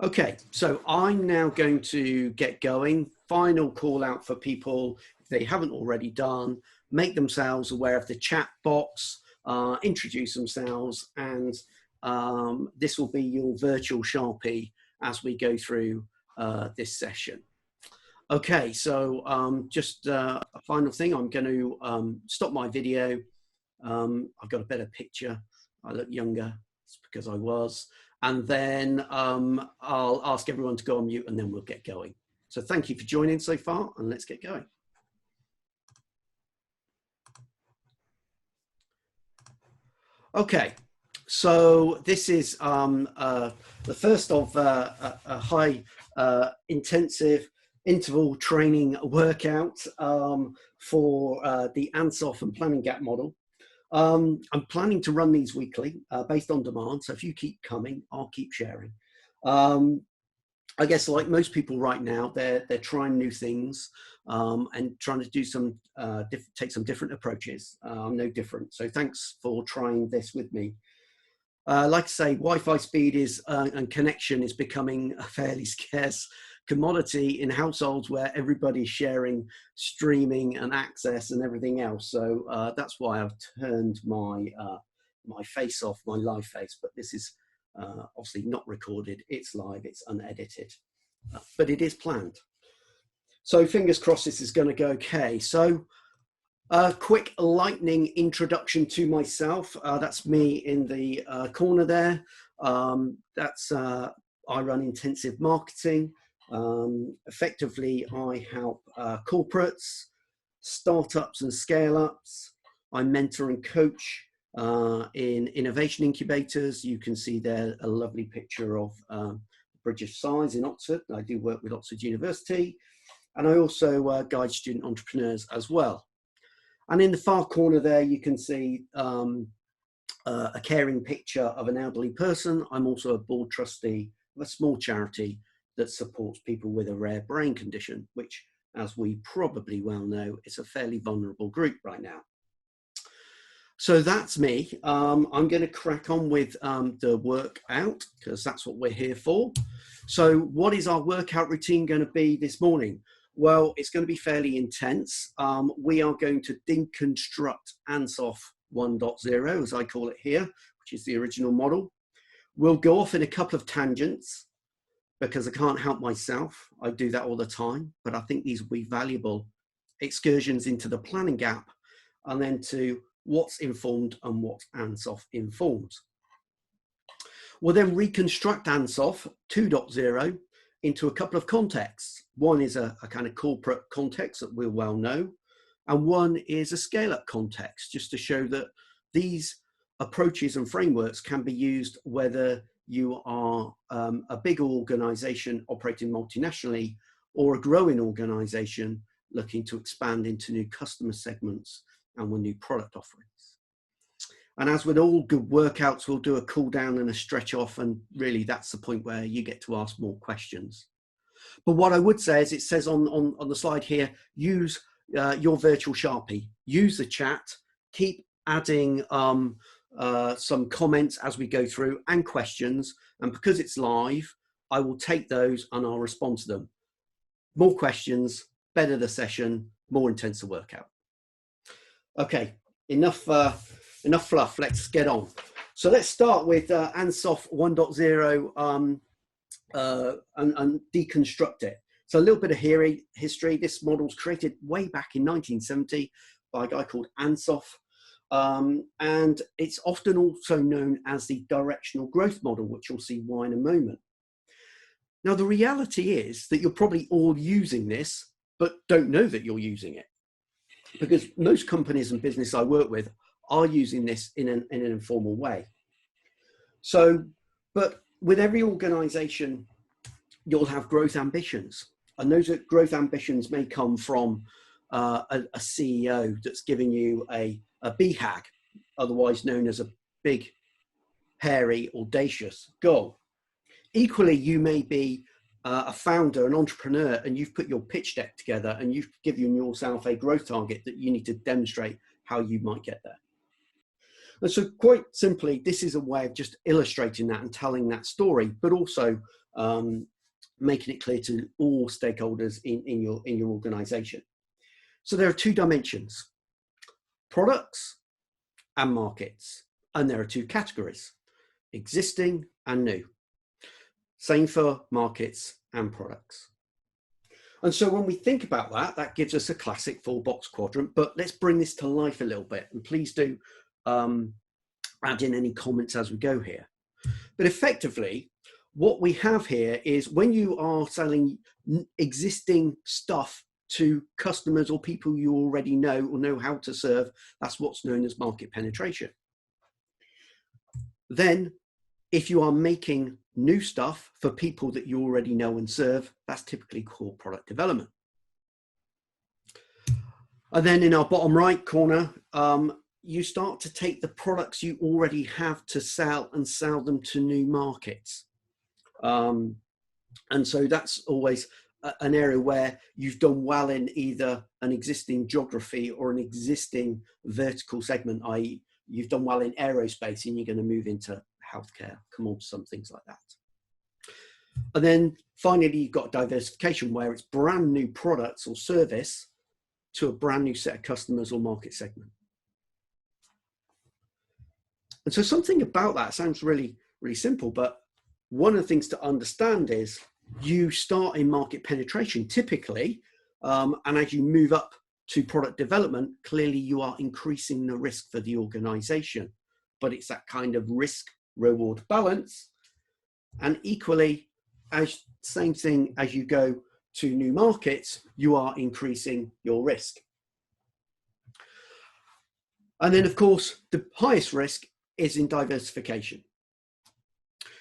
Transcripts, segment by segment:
Okay, so I'm now going to get going. Final call out for people, if they haven't already done, make themselves aware of the chat box, introduce themselves, and this will be your virtual Sharpie as we go through this session. Okay, so just a final thing, I'm going to stop my video. I've got a better picture. I look younger. It's because I was. And then I'll ask everyone to go on mute and then we'll get going. So thank you for joining so far and let's get going. Okay, so this is the first of a high intensive interval training workout for the ANSOFF and planning gap model. I'm planning to run these weekly based on demand. So if you keep coming, I'll keep sharing. I guess like most people right now, they're trying new things and trying to do some, take some different approaches. I'm no different. So thanks for trying this with me. Like I say, Wi-Fi speed is and connection is becoming a fairly scarce commodity in households where everybody's sharing streaming and access and everything else. So that's why I've turned my my face off, my live face, but this is obviously not recorded, it's live, it's unedited, but it is planned. So fingers crossed this is going to go okay. So a quick lightning introduction to myself. That's me in the corner there. I run intensive marketing. Effectively, I help corporates, startups and scale-ups. I mentor and coach in innovation incubators. You can see there a lovely picture of Bridge of Sighs in Oxford. I do work with Oxford University, and I also guide student entrepreneurs as well. And in the far corner there, you can see a caring picture of an elderly person. I'm also a board trustee of a small charity that supports people with a rare brain condition, which, as we probably well know, is a fairly vulnerable group right now. So that's me. I'm going to crack on with the workout because that's what we're here for. So what is our workout routine going to be this morning? Well, it's going to be fairly intense. We are going to deconstruct ANSOFF 1.0, as I call it here, which is the original model. We'll go off in a couple of tangents because I can't help myself. I do that all the time, but I think these will be valuable excursions into the planning gap and then to what's informed and what ANSOFF informs. We'll then reconstruct ANSOFF 2.0 into a couple of contexts. One is a kind of corporate context that we'll well know, and one is a scale-up context, just to show that these approaches and frameworks can be used whether you are a big organization operating multinationally or a growing organization looking to expand into new customer segments and with new product offerings. And as with all good workouts, we'll do a cool down and a stretch off, and really that's the point where you get to ask more questions. But what I would say is, it says on the slide here, use your virtual Sharpie, use the chat, keep adding some comments as we go through and questions. And because it's live, I will take those and I'll respond to them. More questions, better the session, more intense the workout. Okay, enough fluff, let's get on. So let's start with ANSOFF 1.0 and deconstruct it. So a little bit of history. This model's created way back in 1970 by a guy called ANSOFF. And it's often also known as the directional growth model, which you'll see why in a moment. Now, the reality is that you're probably all using this, but don't know that you're using it, because most companies and business I work with are using this in an informal way. So, but with every organization, you'll have growth ambitions, and those growth ambitions may come from a CEO that's giving you a BHAG, otherwise known as a big, hairy, audacious goal. Equally, you may be a founder, an entrepreneur, and you've put your pitch deck together and you've given yourself a growth target that you need to demonstrate how you might get there. And so quite simply, this is a way of just illustrating that and telling that story, but also making it clear to all stakeholders in your organization. So there are two dimensions, products and markets. And there are two categories, existing and new. Same for markets and products. And so when we think about that, that gives us a classic 4-box quadrant, but let's bring this to life a little bit. And please do add in any comments as we go here. But effectively, what we have here is when you are selling existing stuff to customers or people you already know or know how to serve, that's what's known as market penetration. Then if you are making new stuff for people that you already know and serve, that's typically called product development. And then in our bottom right corner, you start to take the products you already have to sell and sell them to new markets. And so that's always an area where you've done well in either an existing geography or an existing vertical segment, i.e. you've done well in aerospace and you're going to move into healthcare, come on to some things like that. And then finally, you've got diversification where it's brand new products or service to a brand new set of customers or market segment. And so something about that sounds really, really simple, but one of the things to understand is you start in market penetration typically, and as you move up to product development, clearly you are increasing the risk for the organization, but it's that kind of risk reward balance. And equally, as same thing as you go to new markets, you are increasing your risk. And then of course, the highest risk is in diversification.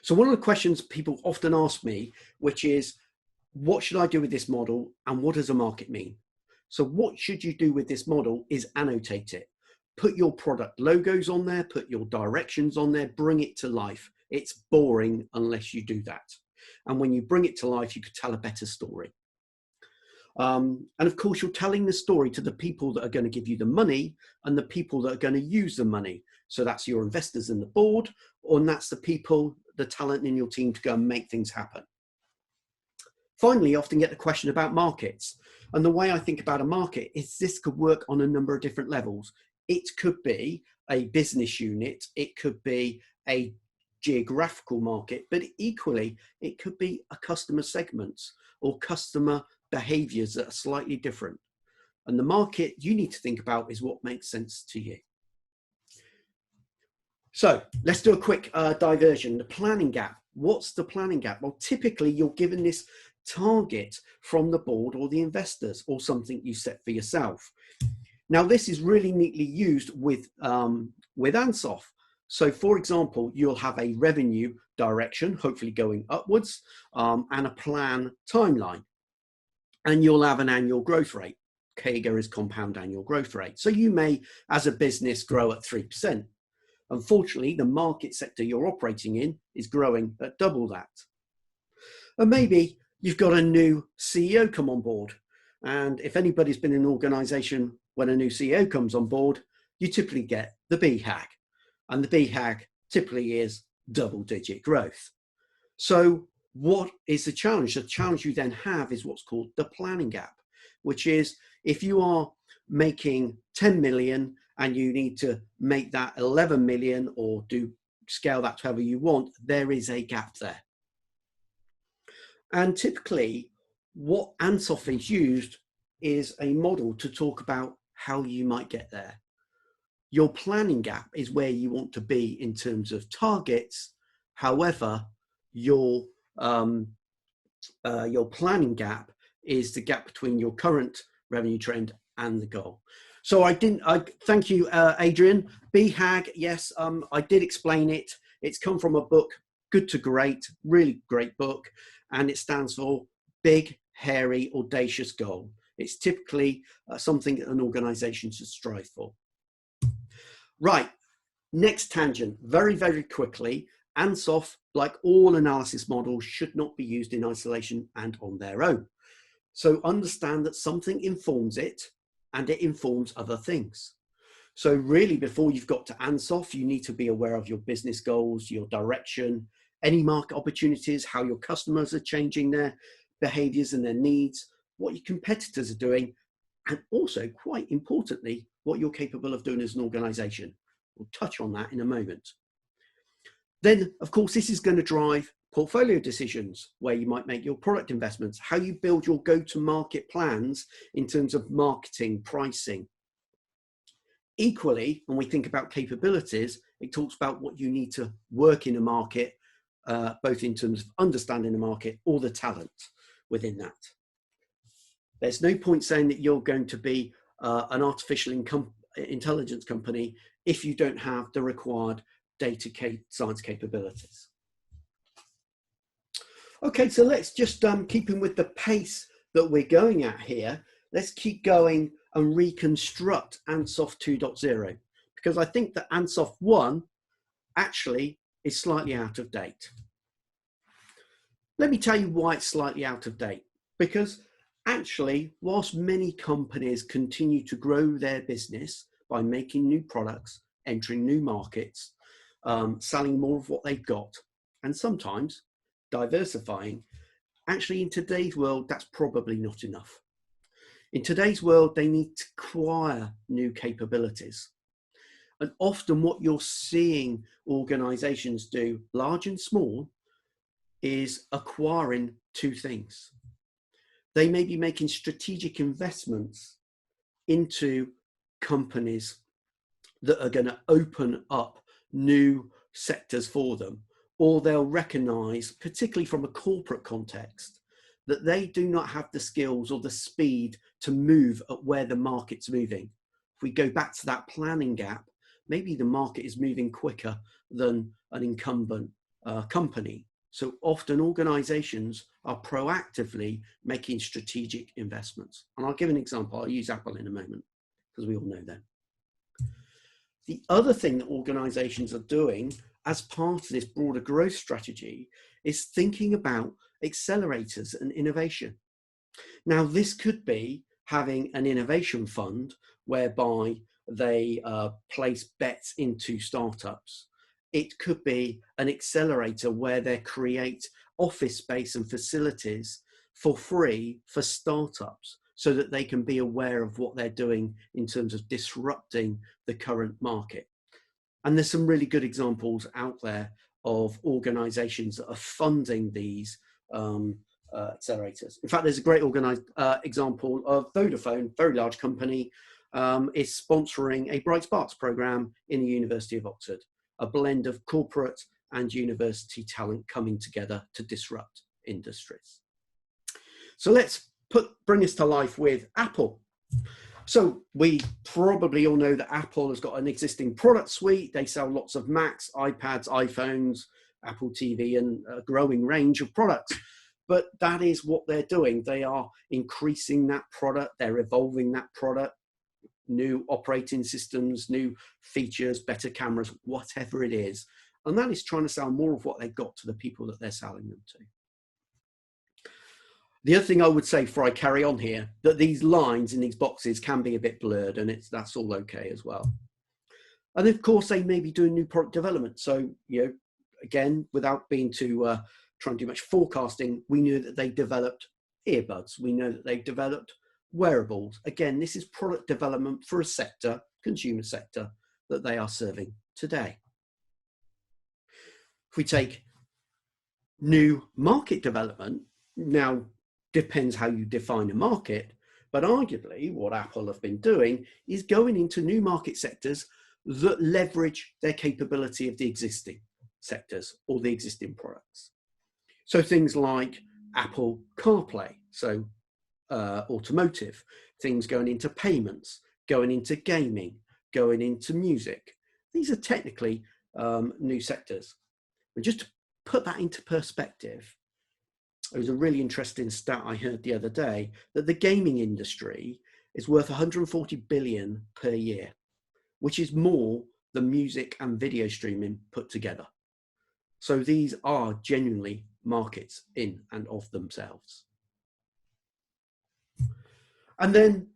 So one of the questions people often ask me, which is, what should I do with this model and what does a market mean? So what should you do with this model is annotate it. Put your product logos on there, put your directions on there, bring it to life. It's boring unless you do that. And when you bring it to life, you could tell a better story. And of course, you're telling the story to the people that are going to give you the money and the people that are going to use the money. So that's your investors and the board, and that's the people, the talent in your team to go and make things happen. Finally, you often get the question about markets. And the way I think about a market is this could work on a number of different levels. It could be a business unit, it could be a geographical market, but equally, it could be a customer segment or customer behaviors that are slightly different. And the market you need to think about is what makes sense to you. So let's do a quick diversion. The planning gap. What's the planning gap? Well, typically you're given this target from the board or the investors or something you set for yourself. Now, this is really neatly used with ANSOFF. So for example, you'll have a revenue direction, hopefully going upwards, and a plan timeline. And you'll have an annual growth rate. CAGR is compound annual growth rate. So you may, as a business, grow at 3%. Unfortunately, the market sector you're operating in is growing at double that. And maybe you've got a new CEO come on board. And if anybody's been in an organization when a new CEO comes on board, you typically get the BHAG. And the BHAG typically is double-digit growth. So what is the challenge? The challenge you then have is what's called the planning gap, which is if you are making 10 million and you need to make that 11 million or scale that to however you want, there is a gap there. And typically what ANSOFF is used is a model to talk about how you might get there. Your planning gap is where you want to be in terms of targets. However, your planning gap is the gap between your current revenue trend and the goal. So thank you, Adrian. BHAG, yes, I did explain it. It's come from a book, Good to Great, really great book. And it stands for Big, Hairy, Audacious Goal. It's typically something an organization should strive for. Right, next tangent, very, very quickly. ANSOFF, like all analysis models, should not be used in isolation and on their own. So understand that something informs it and it informs other things. So really, before you've got to ANSOFF, you need to be aware of your business goals, your direction, any market opportunities, how your customers are changing their behaviors and their needs, what your competitors are doing, and also, quite importantly, what you're capable of doing as an organization. We'll touch on that in a moment. Then, of course, this is going to drive portfolio decisions, where you might make your product investments, how you build your go-to-market plans in terms of marketing, pricing. Equally, when we think about capabilities, it talks about what you need to work in a market, both in terms of understanding the market or the talent within that. There's no point saying that you're going to be an artificial intelligence company if you don't have the required data science capabilities. Okay, so let's just keeping with the pace that we're going at here, let's keep going and reconstruct ANSOFF 2.0, because I think that ANSOFF 1 actually is slightly out of date. Let me tell you why it's slightly out of date, because actually, whilst many companies continue to grow their business by making new products, entering new markets, selling more of what they've got, and sometimes diversifying, actually in today's world, that's probably not enough. In today's world, they need to acquire new capabilities. And often what you're seeing organizations do, large and small, is acquiring two things. They may be making strategic investments into companies that are going to open up new sectors for them, or they'll recognize, particularly from a corporate context, that they do not have the skills or the speed to move at where the market's moving. If we go back to that planning gap, maybe the market is moving quicker than an incumbent company. So often organizations are proactively making strategic investments. And I'll give an example. I'll use Apple in a moment, because we all know them. The other thing that organizations are doing as part of this broader growth strategy is thinking about accelerators and innovation. Now, this could be having an innovation fund whereby they place bets into startups. It could be an accelerator where they create office space and facilities for free for startups so that they can be aware of what they're doing in terms of disrupting the current market. And there's some really good examples out there of organizations that are funding these accelerators. In fact, there's a great example of Vodafone, very large company, is sponsoring a Bright Sparks program in the University of Oxford, a blend of corporate and university talent coming together to disrupt industries. So let's bring this to life with Apple. So we probably all know that Apple has got an existing product suite. They sell lots of Macs, iPads, iPhones, Apple TV, and a growing range of products. But that is what they're doing. They are increasing that product. They're evolving that product, new operating systems, new features, better cameras, whatever it is. And that is trying to sell more of what they've got to the people that they're selling them to. The other thing I would say before I carry on here, that these lines in these boxes can be a bit blurred, and that's all okay as well. And of course, they may be doing new product development. So, again, without being too trying to do much forecasting, we knew that they developed earbuds. We know that they've developed wearables. Again, this is product development for a sector, consumer sector, that they are serving today. If we take new market development, now depends how you define a market, but arguably what Apple have been doing is going into new market sectors that leverage their capability of the existing sectors or the existing products. So things like Apple CarPlay, so automotive, things going into payments, going into gaming, going into music. These are technically new sectors. But just to put that into perspective, it was a really interesting stat I heard the other day that the gaming industry is worth 140 billion per year, which is more than music and video streaming put together. So these are genuinely markets in and of themselves. And then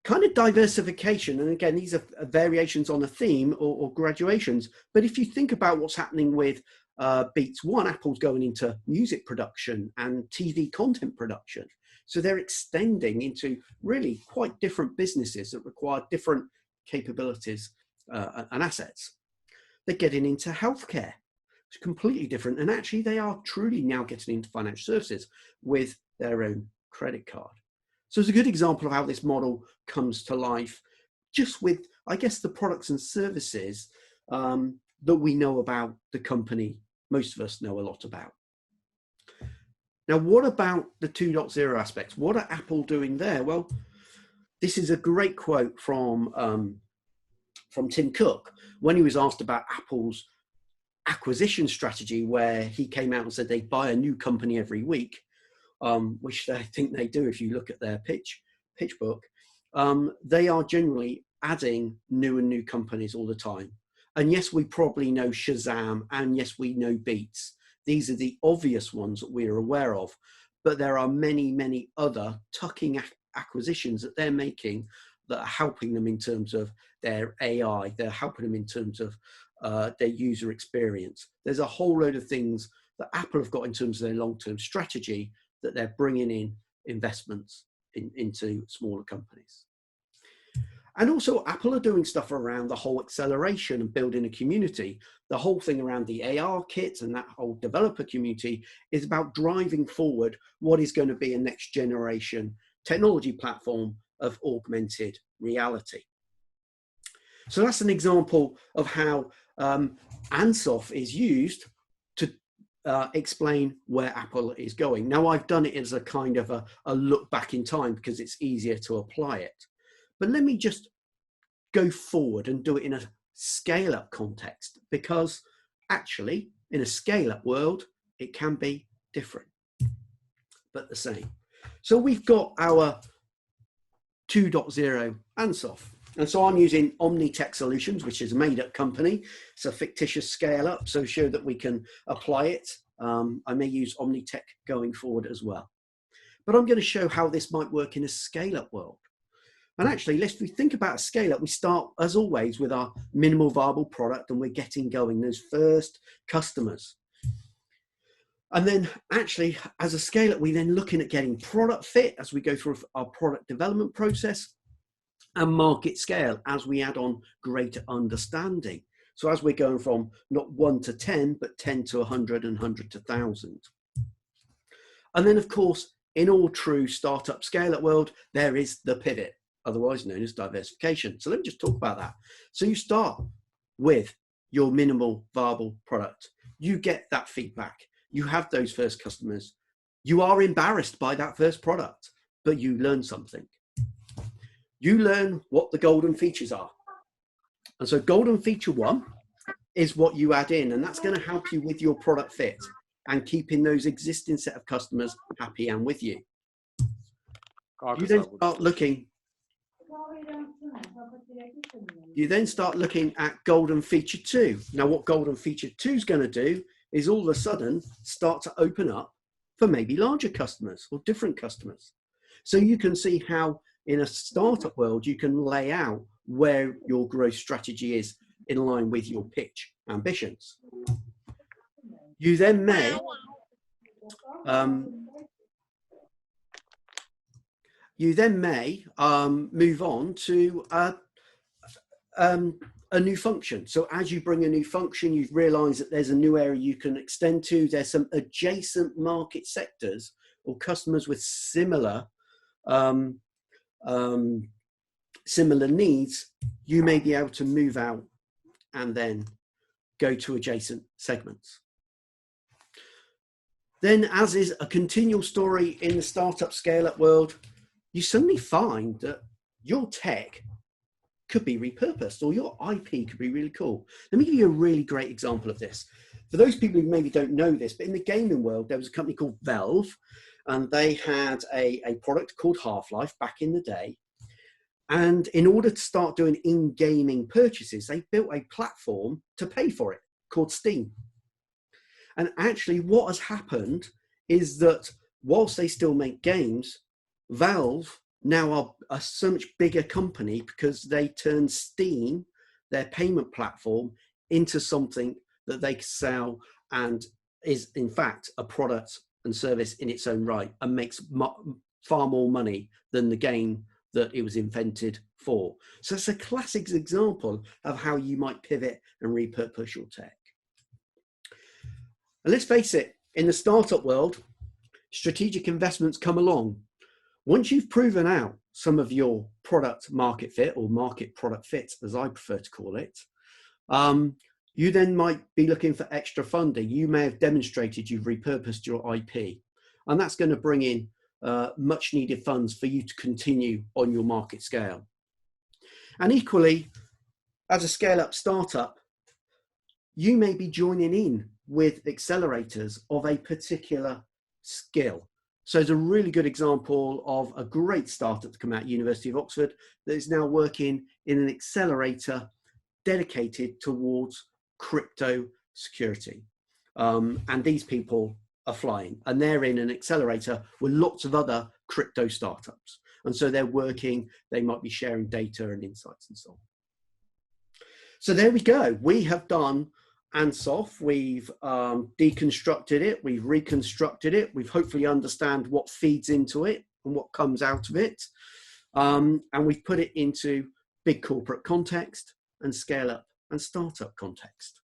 kind of diversification. And again, these are variations on a theme or graduations. But if you think about what's happening with Beats One, Apple's going into music production and TV content production. So they're extending into really quite different businesses that require different capabilities and assets. They're getting into healthcare. It's completely different. And actually, they are truly now getting into financial services with their own credit card. So it's a good example of how this model comes to life, just with, I guess, the products and services that we know about the company, most of us know a lot about. Now, what about the 2.0 aspects? What are Apple doing there? Well, this is a great quote from Tim Cook when he was asked about Apple's acquisition strategy, where he came out and said they buy a new company every week, which I think they do if you look at their pitch book. They are generally adding new companies all the time. And yes, we probably know Shazam, and yes, we know Beats. These are the obvious ones that we're aware of, but there are many other tucking acquisitions that they're making that are helping them in terms of their AI. They're helping them in terms of their user experience. There's a whole load of things that Apple have got in terms of their long-term strategy that they're bringing in investments into smaller companies. And also Apple are doing stuff around the whole acceleration and building a community. The whole thing around the AR kits and that whole developer community is about driving forward what is going to be a next generation technology platform of augmented reality. So that's an example of how ANSOFF is used to explain where Apple is going. Now, I've done it as a kind of a look back in time because it's easier to apply it. But let me just go forward and do it in a scale-up context, because actually in a scale-up world, it can be different, but the same. So we've got our 2.0 ANSOFF. And so I'm using Omnitech Solutions, which is a made-up company. It's a fictitious scale-up, so show that we can apply it. I may use Omnitech going forward as well. But I'm going to show how this might work in a scale-up world. And actually, if we think about a scale-up, we start, as always, with our minimal viable product, and we're getting going, those first customers. And then actually, as a scale-up, we then looking at getting product fit as we go through our product development process, and market scale as we add on greater understanding. So as we're going from not 1 to 10, but 10 to 100 and 100 to 1,000. And then, of course, in all true startup scale-up world, there is the pivot, otherwise known as diversification. So let me just talk about that. So you start with your minimal viable product. You get that feedback. You have those first customers. You are embarrassed by that first product, but you learn something. You learn what the golden features are. And so golden feature 1 is what you add in, and that's going to help you with your product fit and keeping those existing set of customers happy and with you. You then start looking at golden feature 2. Now what golden feature 2 is going to do is all of a sudden start to open up for maybe larger customers or different customers. So you can see how in a startup world, you can lay out where your growth strategy is in line with your pitch ambitions. You then may move on to a new function. So as you bring a new function, you realize that there's a new area you can extend to. There's some adjacent market sectors or customers with similar needs. You may be able to move out and then go to adjacent segments. Then, as is a continual story in the startup scale-up world, you suddenly find that your tech could be repurposed or your IP could be really cool. Let me give you a really great example of this. For those people who maybe don't know this, but in the gaming world, there was a company called Valve, and they had a product called Half-Life back in the day. And in order to start doing in-gaming purchases, they built a platform to pay for it called Steam. And actually what has happened is that whilst they still make games, Valve now are a so much bigger company because they turn Steam, their payment platform, into something that they can sell and is in fact a product and service in its own right, and makes far more money than the game that it was invented for. So it's a classic example of how you might pivot and repurpose your tech. And let's face it, in the startup world, strategic investments come along. Once you've proven out some of your product market fit, or market product fit, as I prefer to call it, you then might be looking for extra funding. You may have demonstrated you've repurposed your IP, and that's going to bring in much needed funds for you to continue on your market scale. And equally, as a scale-up startup, you may be joining in with accelerators of a particular skill. So it's a really good example of a great startup to come out of University of Oxford that is now working in an accelerator dedicated towards crypto security. And these people are flying, and they're in an accelerator with lots of other crypto startups. And so they're working, they might be sharing data and insights and so on. So there we go. We have done ANSOFF. We've deconstructed it. We've reconstructed it. We've hopefully understand what feeds into it and what comes out of it. And we've put it into big corporate context and scale up and startup context.